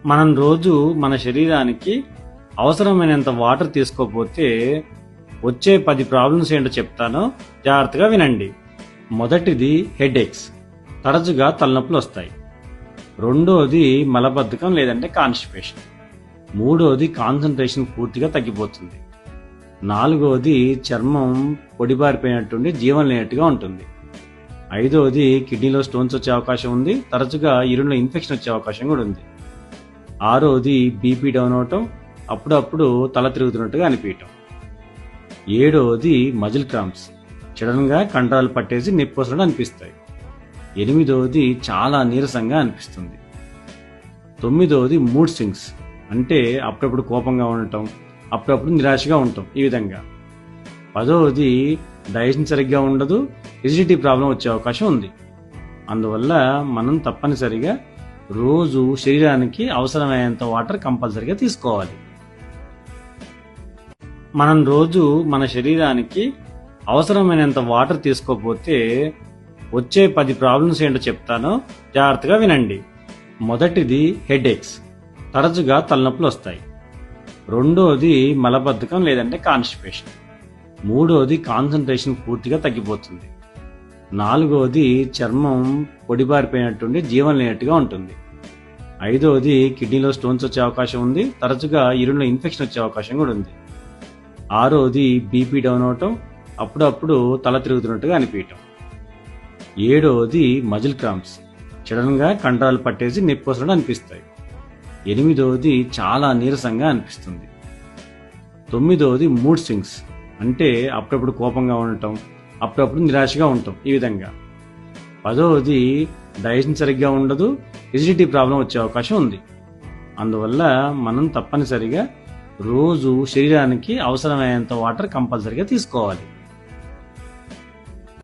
మనం రోజు మన శరీరానికి అవసరమైనంత వాటర్ తీసుకోకపోతే వచ్చే 10 ప్రాబ్లమ్స్ ఏంటో చెప్తాను, జాగ్రత్తగా వినండి. మొదటిది హెడేక్స్, తరచుగా తలనొప్పులు వస్తాయి. రెండోది మలబద్ధకం లేదంటే కాన్స్టిపేషన్. మూడోది కాన్సంట్రేషన్ పూర్తిగా తగ్గిపోతుంది. నాలుగోది చర్మం పొడిబారిపోయినట్టుండి జీవం లేనట్టుగా ఉంటుంది. ఐదోది కిడ్నీలో స్టోన్స్ వచ్చే అవకాశం ఉంది, తరచుగా యూరిన్లో ఇన్ఫెక్షన్ వచ్చే అవకాశం కూడా ఉంది. ఆరోది బీపీ డౌన్ అవటం, అప్పుడప్పుడు తల తిరుగుతున్నట్టుగా అనిపించటం. ఏడోది మజిల్ క్రాంప్స్, సడన్గా కండరాలు పట్టేసి నొప్పి వస్తున్నట్టు అనిపిస్తాయి. ఎనిమిదోది చాలా నీరసంగా అనిపిస్తుంది. తొమ్మిదోది మూడ్ స్వింగ్స్, అంటే అప్పుడప్పుడు కోపంగా ఉండటం, అప్పుడప్పుడు నిరాశగా ఉండటం. ఈ విధంగా. పదోది డైజెషన్ సరిగ్గా ఉండదు, ఎసిడిటీ ప్రాబ్లం వచ్చే అవకాశం ఉంది. అందువల్ల మనం తప్పనిసరిగా రోజు శరీరానికి అవసరమైనంత వాటర్ కంపల్సరిగా తీసుకోవాలి. మనం రోజు మన శరీరానికి అవసరమైనంత వాటర్ తీసుకోకపోతే వచ్చే 10 ప్రాబ్లమ్స్ ఏంటో చెప్తాను, జాగ్రత్తగా వినండి. మొదటిది హెడేక్స్, తరచుగా తలనొప్పులు వస్తాయి. రెండోది మలబద్ధకం లేదంటే కాన్స్టిపేషన్. మూడోది కాన్సంట్రేషన్ పూర్తిగా తగ్గిపోతుంది. నాలుగోది చర్మం పొడిబారిపోయినట్టుండి జీవం లేనట్టుగా ఉంటుంది. ఐదోది కిడ్నీలో స్టోన్స్ వచ్చే అవకాశం ఉంది, తరచుగా యూరిన్లో ఇన్ఫెక్షన్ వచ్చే అవకాశం కూడా ఉంది. ఆరోది బీపీ డౌన్ అవటం, అప్పుడప్పుడు తల తిరుగుతున్నట్టుగా అనిపించటం. ఏడోది మజిల్ క్రాంప్స్, సడన్గా కండరాలు పట్టేసి నొప్పి వస్తున్నట్టు అనిపిస్తాయి. ఎనిమిదోది చాలా నీరసంగా అనిపిస్తుంది. తొమ్మిదోది మూడ్ స్వింగ్స్, అంటే అప్పుడప్పుడు కోపంగా ఉండటం, అప్పుడప్పుడు నిరాశగా ఉండటం. ఈ విధంగా. పదోది డైజెషన్ సరిగ్గా ఉండదు, ఎసిడిటీ ప్రాబ్లం వచ్చే అవకాశం ఉంది. అందువల్ల మనం తప్పనిసరిగా రోజు శరీరానికి అవసరమైనంత వాటర్ కంపల్సరిగా తీసుకోవాలి.